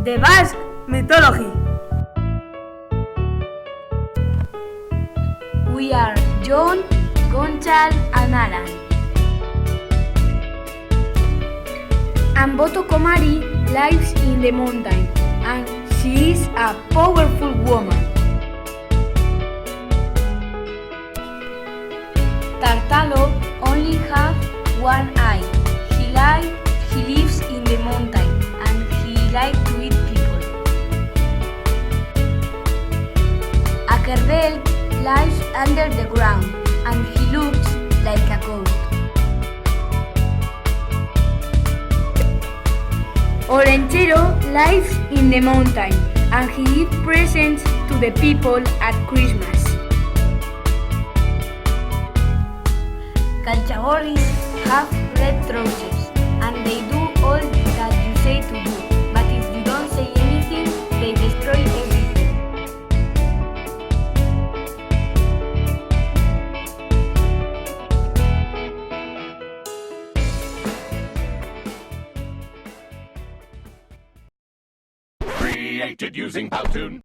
The Basque mythology. We are John, Gonçal, and Alan. And Boto Komari lives in the mountain, and she is a powerful woman. Tartalo only has one eye. He lives in the mountain, and he likes to eat people. Akerdel lives under the ground, and he looks like a goat. Orenchero lives in the mountain, and he gives presents to the people at Christmas. Calchagorris have red trousers, and they do all that you say to do, but if you don't say anything, they destroy everything. Created using Powtoon.